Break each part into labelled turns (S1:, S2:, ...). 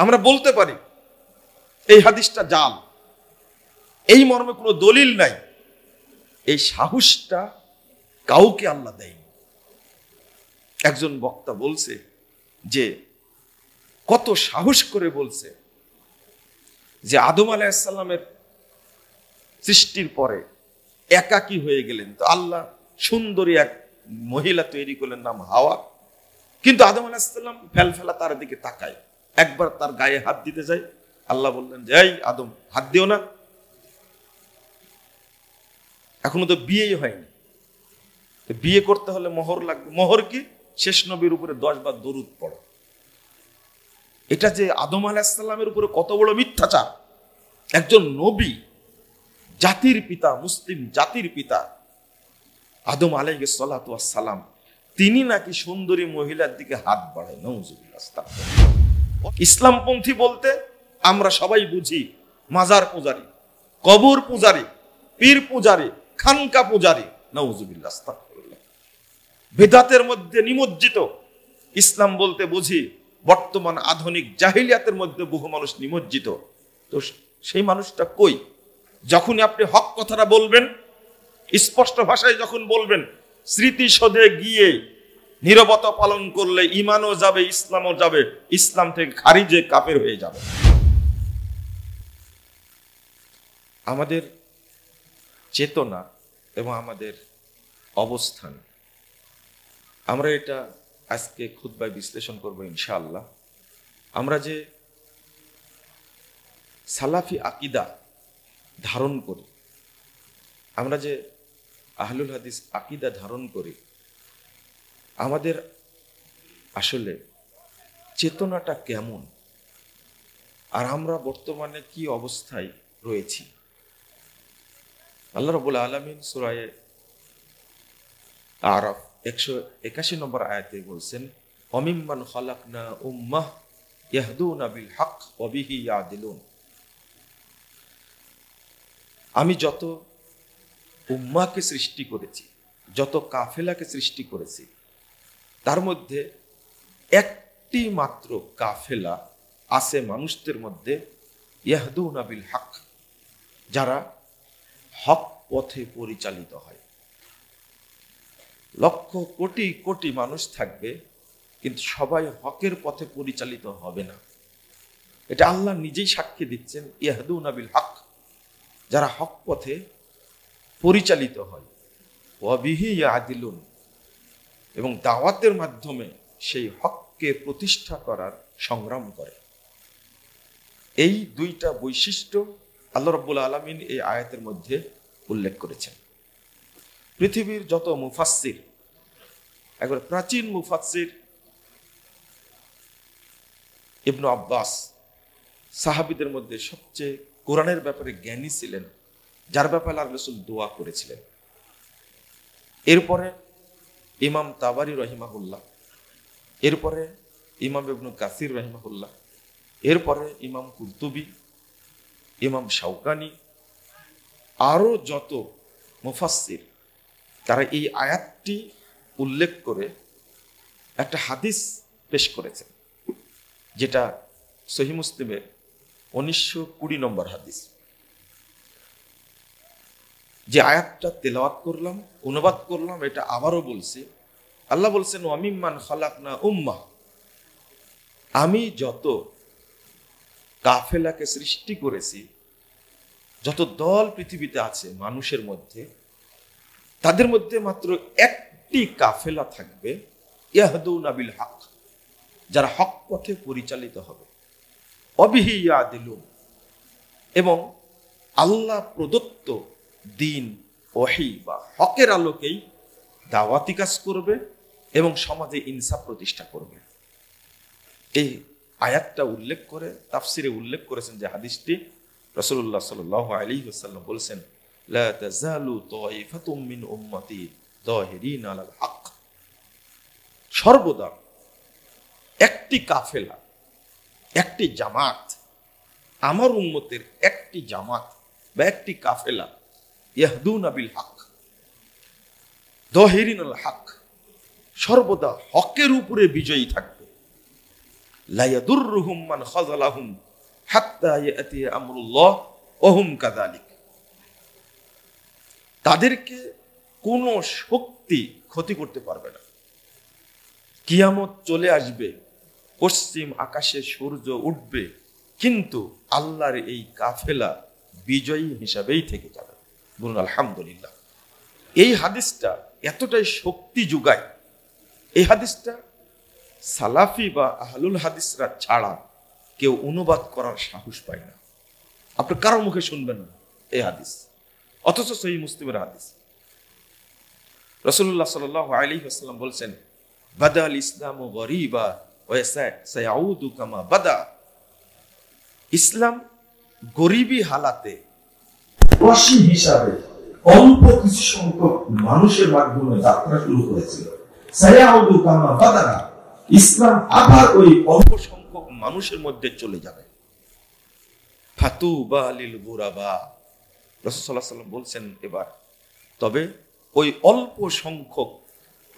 S1: আমরা বলতে পারি এই হাদিসটা জাল, এই মর্মে কোনো দলিল নাই, এই সাহসটা কাউকে আল্লাহ দেয়নি। একজন বক্তা বলছে যে কত সাহস করে বলছে যে আদম আলাইহিস সালামের সৃষ্টির পরে একাকী হয়ে গেলেন, তো আল্লাহ সুন্দরী এক মহিলা তৈরি করলেন, নাম হাওয়া। কিন্তু আদম আলাইহিস সালাম ফেলফেলা তার দিকে তাকায়, একবার তার গায়ে হাত দিতে যায়, আল্লাহ বললেন যে এই আদম হাত দিও না, এখনো তো বিয়েই হয়নি, বিয়ে করতে হলে মোহর লাগবে। মোহর কি? শেষ নবীর উপরে 10 বার দরুদ পড়ো। এটা যে আদম আলাইহিস সালামের উপরে কত বড় মিথ্যাচার। একজন নবী, জাতির পিতা, মুসলিম জাতির পিতা আদম আলাইহিস সালাতু ওয়াস সালাম, তিনি নাকি সুন্দরী মহিলার দিকে হাত বাড়ায়। নাউজুবিল্লাহ। ইসলামপন্থী বলতে আমরা সবাই বুঝি মাজার পূজারী, কবর পূজারী, পীর পূজারী, খানকা পূজারী। নাউজুবিল্লাহ। আস্তাগফিরুল্লাহ। বেদাতের মধ্যে নিমজ্জিত। ইসলাম বলতে বুঝি বর্তমান আধুনিক জাহিলিয়াতের মধ্যে বহু মানুষ নিমজ্জিত। তো সেই মানুষটা কই? যখনই আপনি হক কথাটা বলবেন, স্পষ্ট ভাষায় যখন বলবেন, স্মৃতিসৌধে গিয়ে নীরবতা পালন করলে ঈমানও যাবে, ইসলামও যাবে, ইসলাম থেকে খারিজে কাফের হয়ে যাবে। আমাদের চেতনা এবং আমাদের অবস্থান, আমরা এটা আজকে খুতবায় বিশ্লেষণ করব ইনশাআল্লাহ। আমরা যে সালাফি আকীদা ধারণ করি, আমরা যে আহলুল হাদিস আকীদা ধারণ করি, আমাদের আসলে চেতনাটা কেমন, আর আমরা বর্তমানে কি অবস্থায় রয়েছি। আল্লাহ রাব্বুল আলামিন সূরা আরাফ 181 নম্বর আয়াতে বলছেন, ওয়ামিম্মান খালাকনা উম্মাহ ইয়াহদুনা বিল হক ওয়া বিহি ইয়াদিলুন। আমি যত উম্মাহকে সৃষ্টি করেছি, যত কাফেলাকে সৃষ্টি করেছি, তার মধ্যে একটি মাত্র কাফেলা আছে মানুষদের মধ্যে, ইয়াহদুনা বিল হক, যারা হক পথে পরিচালিত হয়। লক্ষ কোটি কোটি মানুষ থাকবে, কিন্তু সবাই হকের পথে পরিচালিত হবে না। এটা আল্লাহ নিজেই সাক্ষী দিচ্ছেন, ইয়াহদুনা বিল হক, যারা হক পথে পরিচালিত হয়, ওয়া বিহি ইয়াদিলুন, এবং দাওয়াতের মাধ্যমে সেই হককে প্রতিষ্ঠা করার সংগ্রাম করে। এই দুইটা বৈশিষ্ট্য আল্লাহ রাব্বুল আলামিন এই আয়াতের মধ্যে উল্লেখ করেছেন। পৃথিবীর যত মুফাসসির, একবার প্রাচীন মুফাসসির ইবনু আব্বাস সাহাবীদের মধ্যে সবচেয়ে কোরআনের ব্যাপারে জ্ঞানী ছিলেন, যার ব্যাপারে আল্লাহর রাসূল দোয়া করেছিলেন। এরপরে ইমাম তাবারি রহিমাহুল্লাহ, এরপরে ইমাম ইবনু কাসির রহিমাহুল্লাহ, এরপরে ইমাম কুরতুবী, ইমাম শাওকানি, আরো যত মুফাসসির, তারা এই আয়াতটি উল্লেখ করে একটা হাদিস পেশ করেছেন, যেটা সহিহ মুসলিমের 1920 নম্বর হাদিস। যে আয়াতটা তেলাওয়াত করলাম, অনুবাদ করলাম, এটা আবারও বলছি। আল্লাহ বলছেন, ওয়ামিম্মান খালাকনা উম্মাহ, আমি যত কাফেলাকে সৃষ্টি করেছি, যত দল পৃথিবীতে আছে মানুষের মধ্যে, তাদের মধ্যে মাত্র একটি কাফেলা থাকবে, ইয়াহদুনা বিল হক, যারা হক পথে পরিচালিত হবে, ওয়াবিহি ইয়াদিলুন, এবং আল্লাহ প্রদত্ত দিন ওহী বা হকের আলোকেই দাওয়াতি কাজ করবে এবং সমাজে ইনসাফ প্রতিষ্ঠা করবে। এই আয়াতটা উল্লেখ করে তাফসিরে উল্লেখ করেছেন যে হাদিসটি, রাসূলুল্লাহ সাল্লাল্লাহু আলাইহি ওয়াসাল্লাম বলেছেন, লা তাযালু তায়ফাতুম মিন উম্মতি যাহিরিন আলাল হক, সর্বদা একটি কাফেলা, একটি জামাত, আমার উম্মতের একটি জামাত বা একটি কাফেলা, ইয়াহদুনা বিল হক, যাহিরিন আলাল হক, সর্বদা হকের উপরে বিজয়ী থাকবে। লা ইয়াদুররুহুম মান খাযালাহুম হাত্তা ইয়াতি আমরুল্লাহ ওয়া হুম কাযালিক। তাদেরকে কোন শক্তি ক্ষতি করতে পারবে না। কিয়ামত চলে আসবে, পশ্চিম আকাশে সূর্য উঠবে, কিন্তু আল্লাহর এই কাফেলা বিজয়ী হিসাবেই থেকে যাবে। বলুন আলহামদুলিল্লাহ। এই হাদিসটা এতটাই শক্তি যোগায়, এই হাদিসটা সালাফি বা আহলুল হাদিসরা ছাড়া কেউ অনুবাদ করার সাহস পায় না। আপনি কারো মুখে শুনবেন না এই হাদিস, অথচ সহিহ মুসলিমের হাদিস। রাসূলুল্লাহ সাল্লাল্লাহু আলাইহি ওয়াসাল্লাম বলছেন, বাদাল ইসলামু গরীবা ওয়া সায়াউদু কামা বাদা। ইসলাম গরিবী হালাতে প্রবাসী হিসাবে অল্প কিছু সংখ্যক মানুষের মাধ্যমে যাত্রা শুরু করেছিল। সায়াউদু কামা বাদা, ইসলাম আবার ওই অল্প সংখ্যক মানুষের মধ্যে চলে যাবে। ফাতুবা লিল গুরাবা। রাসূল সাল্লাল্লাহু আলাইহি ওয়াসাল্লাম বলছেন এবার, তবে ওই অল্প সংখ্যক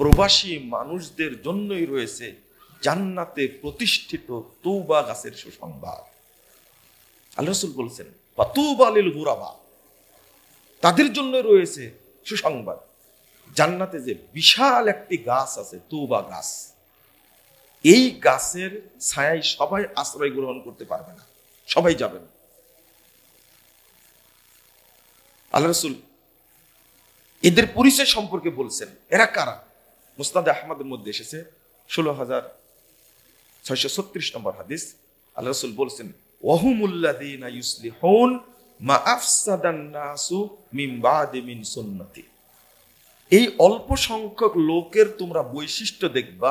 S1: প্রবাসী মানুষদের জন্যই রয়েছে জান্নাতে প্রতিষ্ঠিত তওবা গাছের সুসংবাদ। আল্লাহ রাসূল বলছেন ফাতুবা লিল গুরাবা, তাদের জন্য রয়েছে সুসংবাদ। জান্নাতে যে বিশাল একটি গাছ আছে, তওবা গাছ, এই গাছের ছায়ায় সবাই আশ্রয় গ্রহণ করতে পারবে না, সবাই যাবে না। আল্লাহ রাসূল এদের পরিচয় সম্পর্কে বলছেন, এরা কারা? মুসনাদে আহমদের মধ্যে এসেছে ১৬,৬৩৬ নম্বর হাদিস। আল্লাহ রাসূল বলছেন, ওয়াহুমুল্লাযীনা ইউসলিহুন মা আফসাদান নাসু মিন বাদি মিন সুন্নতি। এই অল্প সংখ্যক লোকের তোমরা বৈশিষ্ট্য দেখবা,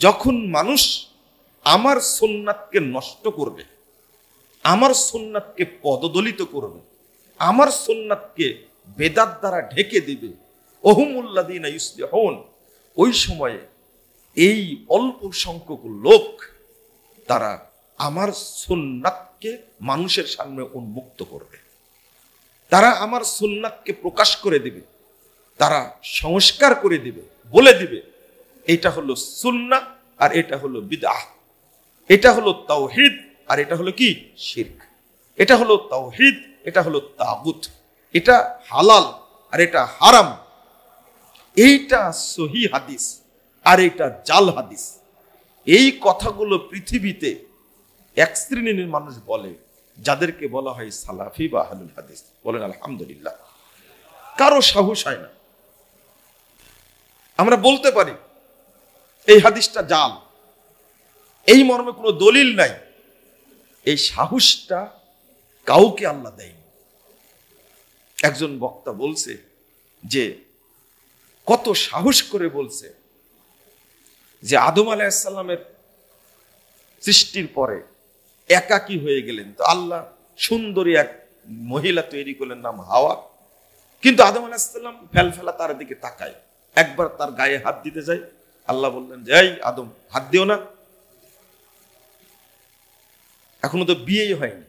S1: যখন মানুষ আমার সুন্নাতকে নষ্ট করবে, আমার সুন্নাতকে পদদলিত করবে, আমার সুন্নাতকে বেদাত দ্বারা ঢেকে দিবে, ওহুমুল্লাযীনা ইউসলিহুন, ওই সময়ে এই অল্প সংখ্যক লোক তারা আমার সুন্নাতকে মানুষের সামনে উন্মুক্ত করবে, তারা আমার সুন্নাতকে প্রকাশ করে দিবে, তারা সংস্কার করে দিবে, বলে দিবে এটা হলো সুন্নাত আর এটা হলো বিদআহ, এটা হলো তাওহীদ আর এটা হলো কি শিরক, এটা হলো তাওহীদ, এটা হলো তাগুত, এটা হালাল আর এটা হারাম, এইটা সহিহ হাদিস আর এটা জাল হাদিস। এই কথাগুলো পৃথিবীতে এক শ্রেণীর মানুষ বলে, যাদেরকে বলা হয় সালাফি বা আহলুল হাদিস। বলেন আলহামদুলিল্লাহ। কারো সাহস হয় না। আমরা বলতে পারি এই হাদিসটা জাল, এই মর্মে কোনো দলিল নাই, এই সাহসটা কাউকে আল্লাহ দেয়নি। একজন বক্তা বলছে যে কত সাহস করে বলছে যে আদম আলাইহিস সালামের সৃষ্টির পরে একাকী হয়ে গেলেন, তো আল্লাহ সুন্দরী এক মহিলা তৈরি করলেন, নাম হাওয়া। কিন্তু আদম আলাইহিস সালাম ফেলফেলা তার দিকে তাকায়, একবার তার গায়ে হাত দিতে যায়, আল্লাহ বললেন যে এই আদম হাত দিও না, এখনো তো বিয়েই হয়নি,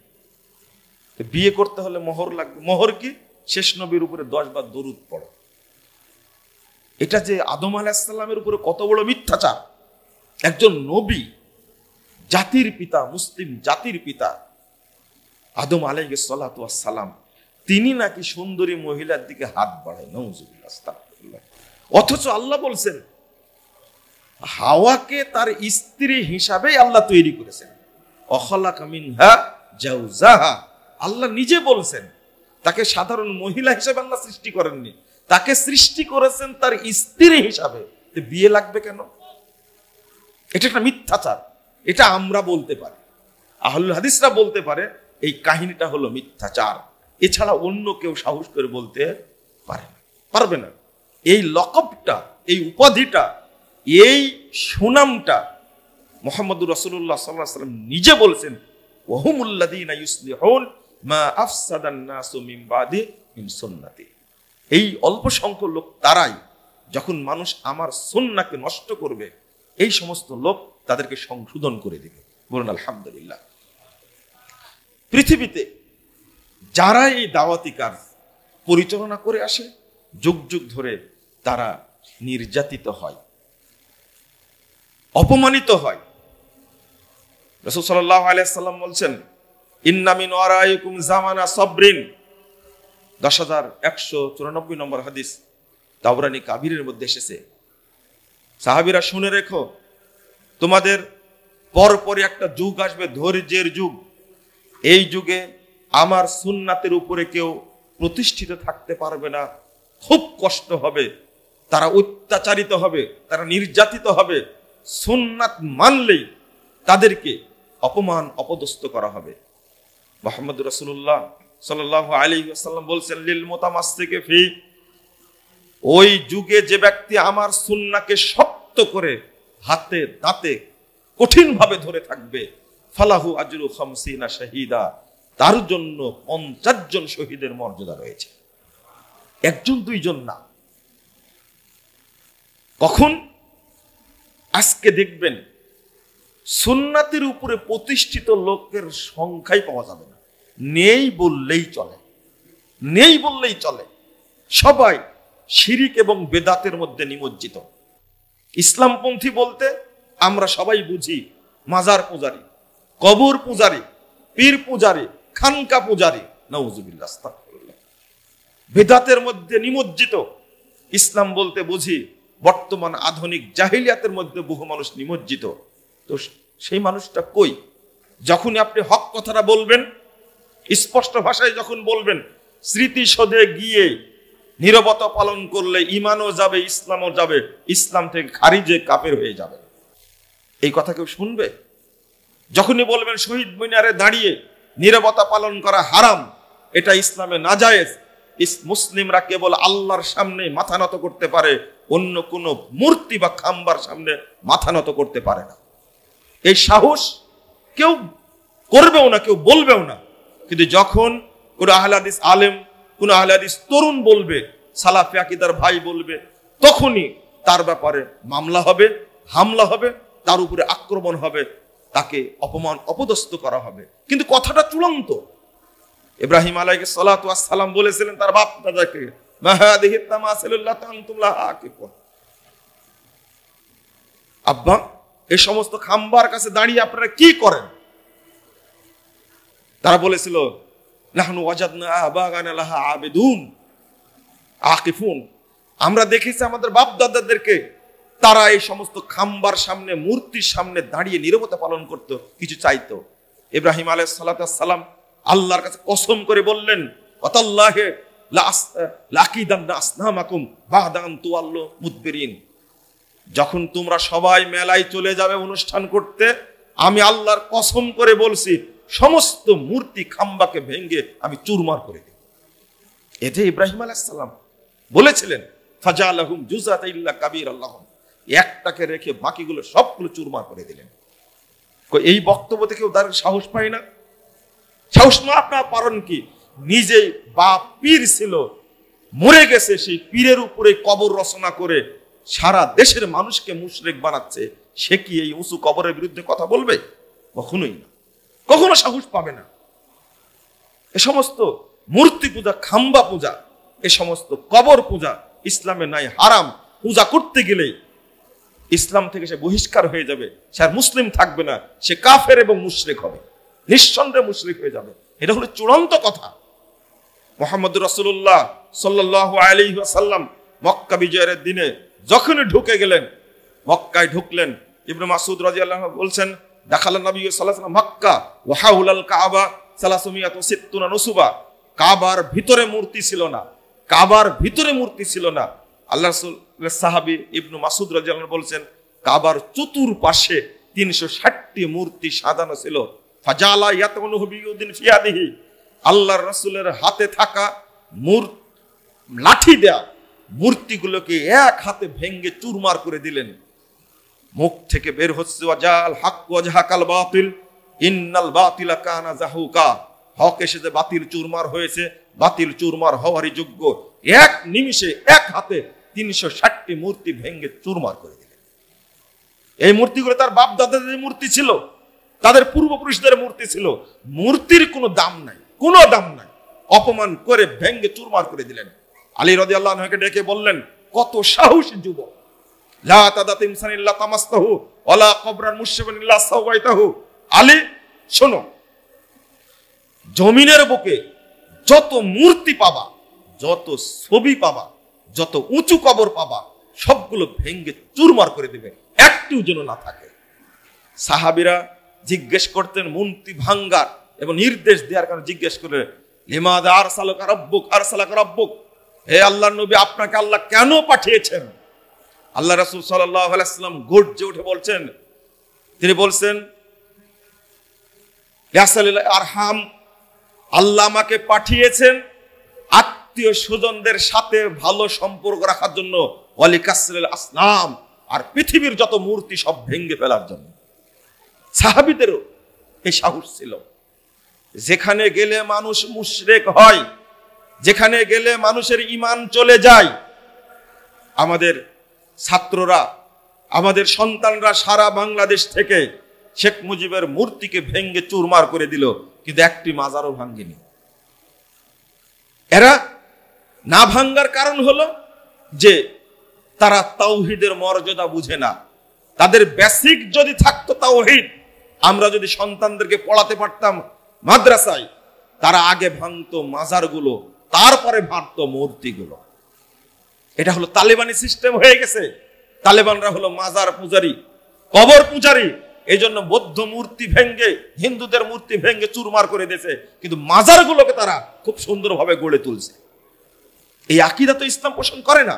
S1: বিয়ে করতে হলে মোহর লাগবে। মোহর কি? শেষ নবীর উপরে 10 বার দরুদ পড়ো। এটা যে আদম আলাইহিস সালামের উপরে কত বড় মিথ্যাচার। একজন নবী, জাতির পিতা, মুসলিম জাতির পিতা আদম আলাইহিস সালাতু ওয়াস সালাম, তিনি নাকি সুন্দরী মহিলার দিকে হাত বাড়ায়, নাউযুবিল্লাহ, আস্তাগফিরুল্লাহ। অথচ আল্লাহ বলছেন হাওয়াকে তার স্ত্রী হিসাবে আল্লাহ তৈরি করেছেন। অখলাকা মিনহা জাওজাহা, আল্লাহ নিজে বলছেন তাকে সাধারণ মহিলা হিসেবে আল্লাহ সৃষ্টি করেননি, তাকে সৃষ্টি করেছেন তার স্ত্রী হিসাবে। বিয়ে লাগবে কেন? এটা একটা মিথ্যাচার। এটা আমরা বলতে পারি, আহলুল হাদিসরা বলতে পারে এই কাহিনীটা হলো মিথ্যাচার, এছাড়া অন্য কেউ সাহস করে বলতে পারবে না। এই লকবটা, এই উপাধিটা, এই সুনামটা মুহাম্মদুর রাসূলুল্লাহ সাল্লাল্লাহু আলাইহি ওয়াসাল্লাম নিজে বলছেন, ওয়াহুমুল্লাযীনা ইউসলিহুন মা আফসাদান নাসু মিন বাদি মিন সুন্নতি। এই অল্প সংখ্যক লোক তারাই, যখন মানুষ আমার সুন্নাহকে নষ্ট করবে, এই সমস্ত লোক তাদেরকে সংশোধন করে দিবে। বলুন আলহামদুলিল্লাহ। পৃথিবীতে যারা এই দাওয়াতি কাজ পরিচালনা করে আসে, যুগ যুগ ধরে তারা নির্যাতিত হয়, অপমানিত হয়, রাসূল সাল্লাল্লাহু আলাইহি সাল্লাম বলছেন, ইন্না মিন ওয়ারাইকুম জামানা সাবরিন, 10,194 নম্বর হাদিস, তাবরানী কাবিরের মধ্যে এসেছে। সাহাবীরা শুনে রেখো, তোমাদের পরপরই একটা যুগ আসবে, ধৈর্যের যুগ। এই যুগে আমার সুন্নাতের উপরে কেউ প্রতিষ্ঠিত থাকতে পারবে না, খুব কষ্ট হবে, তারা অত্যাচারিত হবে, তারা নির্যাতিত হবে। সুন্নাত মানলেই তাদেরকে অপমান অপদস্থ করা হবে। মুহাম্মদ রাসূলুল্লাহ সাল্লাল্লাহু আলাইহি ওয়াসাল্লাম বলছেন, লিল মুতামাসসিকি ফি, ওই যুগে যে ব্যক্তি আমার সুন্নাহকে শক্ত করে হাতে দাঁতে কঠিনভাবে ধরে থাকবে, ফালাহু আজরু 50 শাহীদা, তার জন্য 50 জন শহীদের মর্যাদা রয়েছে। একজন দুইজন না। কখন? আজকে দেখবেন সুন্নাতের উপরে প্রতিষ্ঠিত লোকের সংখ্যাই পাওয়া যাবে না, নেই বললেই চলে, নেই বললেই চলে। সবাই শিরিক এবং বেদাতের মধ্যে নিমজ্জিত। ইসলামপন্থী বলতে আমরা সবাই বুঝি মাজার পূজারী, কবর পূজারী, পীর পূজারী, খানকা পূজারী, নাউজুবিল্লাহ, আস্তাগফিরুল্লাহ। বেদাতের মধ্যে নিমজ্জিত ইসলাম বলতে বুঝি বর্তমান আধুনিক জাহিলিয়াতের মধ্যে বহু মানুষ নিমজ্জিত। তো সেই মানুষটা কই? যখনই আপনি হক কথাটা বলবেন, স্পষ্ট ভাষায় যখন বলবেন, স্মৃতিসৌধে গিয়ে নীরবতা পালন করলে ঈমানও যাবে, ইসলামও যাবে, ইসলাম থেকে খারিজে কাফের হয়ে যাবে, এই কথা কেউ শুনবে? যখনই বলবেন শহীদ মিনারে দাঁড়িয়ে নীরবতা পালন করা হারাম, এটা ইসলামে নাজায়েজ, মুসলিমরা কেবল আল্লাহর সামনে মাথা নত করতে পারে, অন্য কোন মূর্তি বা খাম্বার সামনে মাথা নত করতে পারে না। এই সাহস কেউ করবেও না, কেউ বলবেও না। কিন্তু যখন কোন আহলে হাদিস আলেম, কোন আহলে হাদিস তরুণ বলবে, সালাফি আকীদার ভাই বলবে, তখনই তার ব্যাপারে মামলা হবে, হামলা হবে, তার উপরে আক্রমণ হবে, তাকে অপমান অপদস্থ করা হবে। কিন্তু কথাটা চূড়ান্ত। ইব্রাহিম আলাইহিস সালাতু ওয়াস সালাম বলেছিলেন তার বাপ দাদাকে, মাহাদিহি তামাসিলুল্লাহ আনতুম লাহা আকিফুন, আব্বা এই সমস্ত খাম্বার কাছে দাঁড়িয়ে আপনারা কি করেন? তারা বলেছিল, নাহনু ওয়াজাদনা আবাগানা লাহা আবিদুন আকিফুন, আমরা দেখেছি আমাদের বাপ দাদাদেরকে তারা এই সমস্ত খাম্বার সামনে, মূর্তির সামনে দাঁড়িয়ে নীরবতা পালন করত, কিছু চাইতো। ইব্রাহিম আলাইহিস সালাতু ওয়াস সালাম আল্লাহর কাছে কসম করে বললেন, ওয়াতাল্লাহি লাকিদান্না আসনামাকুম বা'দা আন তুওয়াল্লু মুদবিরিন, যখন তোমরা সবাই মেলায় চলে যাবে অনুষ্ঠান করতে, আমি আল্লাহর কসম করে বলছি সমস্ত মূর্তি খাম্বাকে ভেঙে আমি চুরমার করে দেব। এতে ইব্রাহিম আলাইহিস সালাম বলেছিলেন, ফাজালাহুম জুজাতা ইল্লা কাবীরাল্লাহুম, একটাকে রেখে বাকিগুলো সবগুলো চুরমার করে দিলেন। এই বক্তব্য থেকে তার সাহস পায় না। সাহস না আপনার পারেন কি? নিজে বাপ পীর ছিল, মরে গেছে, সেই পীরের উপরে কবর রচনা করে সারা দেশের মানুষকে মুশরিক বানাচ্ছে, সে কি এই উঁচু কবরের বিরুদ্ধে কথা বলবে? কখনোই না, কখনো সাহস পাবে না। এ সমস্ত মূর্তি পূজা, খাম্বা পূজা, এ সমস্ত কবর পূজা ইসলামে নাই, হারাম। পূজা করতে গেলেই ইসলাম থেকে সে বহিষ্কার হয়ে যাবে, সে আর মুসলিম থাকবে না, সে কাফের এবং মুশরিক হবে, নিঃসন্দেহে মুশরিক হয়ে যাবে। এটা হলো চূড়ান্ত কথা। মুহাম্মদ রাসূলুল্লাহ সাল্লাল্লাহু আলাইহি ওয়াসাল্লাম মক্কা বিজয়ের দিনে যখনই ঢুকে গেলেন, মক্কায় ঢুকলেন, ইবনে মাসউদ রাদিয়াল্লাহু আনহু বলছেন, দাখালান নবী সাল্লাল্লাহু আলাইহি ওয়াসাল্লাম মক্কা ওয়া হাওলাল কাবা 360 নুসুবা, কাবার ভিতরে মূর্তি ছিল না, কাবার ভিতরে মূর্তি ছিল না। আল্লাহ রাসূলের সাহাবী ইবনে মাসউদ রাদিয়াল্লাহু আনহু বলছেন, কাবার চতুর্পাশে 360টি মূর্তি সাজানো ছিল। ফাজালা ইয়াতানুহু বিউদিন ফিয়াদিহি, আল্লাহর রাসূলের হাতে থাকা লাঠি দেয়া মূর্তিগুলোকে এক হাতে ভেঙ্গে চুরমার করে দিলেন। মুখ থেকে বের হচ্ছে, ওয়াজাল হক ওয়া জাহাকাল বাতিল ইন্নাল বাতিলা কানা যাহুকা, হক এসে বাতিল চুরমার হয়েছে, বাতিল চুরমার হওয়ারই যোগ্য। এক নিমিষে এক হাতে 360টি মূর্তি ভেঙ্গে চুরমার করে দিলেন। এই মূর্তিগুলো তার বাপ দাদাদের মূর্তি ছিল, তাদের পূর্বপুরুষদের মূর্তি ছিল, মূর্তির কোনো দাম নাই, কোনো দাম নাই। অপমান করে ভেঙ্গে চুরমার করে দিলেন। আলী রাদিয়াল্লাহু আনহুকে ডেকে বললেন, কত সাহসী যুবক, লা তাদাতিম সানিল্লা তামাসতাহু ওয়ালা কবরান মুশরিবান ইল্লা সাওয়াইতাহু, আলী শোনো, জমিনের বুকে যত মূর্তি পাবা, যত ছবি পাবা, যত উঁচু কবর পাবা, সবগুলো ভেঙ্গে চুরমার করে দেবে, একটু যেন না থাকে। সাহাবীরা জিজ্ঞেস করতেন মূর্তি ভাঙ্গার এবং নির্দেশ দেওয়ার কারণে জিজ্ঞেস করে, লিমাযা আরসালাকা রাব্বুক আরসালাকা রাব্বুক, হে আল্লাহর নবী, আপনাকে আল্লাহ কেন পাঠিয়েছেন? আল্লাহ রাসূল সাল্লাল্লাহু আলাইহি ওয়াসাল্লাম গর্জে উঠে বলছেন, তিনি বলছেন, ইয়াসালিল আরহাম, আল্লাহ আমাকে পাঠিয়েছেন আত্মীয় স্বজনদের সাথে ভালো সম্পর্ক রাখার জন্য, ওয়ালি কাসরিল আসনাম, আর পৃথিবীর যত মূর্তি সব ভেঙে ফেলার জন্য। সাহাবীদেরও এই সাহস ছিল। যেখানে গেলে মানুষ মুশরিক হয়, যেখানে গেলে মানুষের ঈমান চলে যায়, আমাদের ছাত্ররা, আমাদের সন্তানরা সারা বাংলাদেশ থেকে শেখ মুজিবের মূর্তিকে ভেঙ্গে চুরমার করে দিল, কিন্তু একটি মাজারও ভাঙ্গেনি। এরা না ভাঙ্গার কারণ হলো যে তারা তাওহীদের মর্যাদা বুঝে না। তাদের বেসিক যদি থাকতো তাওহীদ, আমরা যদি সন্তানদেরকে পড়াতে পারতাম মাদ্রাসায়, তারা আগে ভাঙতো মাজারগুলো, তারপরে ভাঙতো মূর্তিগুলো। এটা হলো তালেবানি সিস্টেম হয়ে গেছে। তালেবানরা হলো মাজার পূজারী, কবর পূজারী। এই জন্য বৌদ্ধ মূর্তি ভেঙ্গে, হিন্দুদের মূর্তি ভেঙ্গে চুরমার করে দিয়েছে, কিন্তু মাজারগুলোকে তারা খুব সুন্দরভাবে গড়ে তুলছে। এই আকীদা তো ইসলাম পোষণ করে না।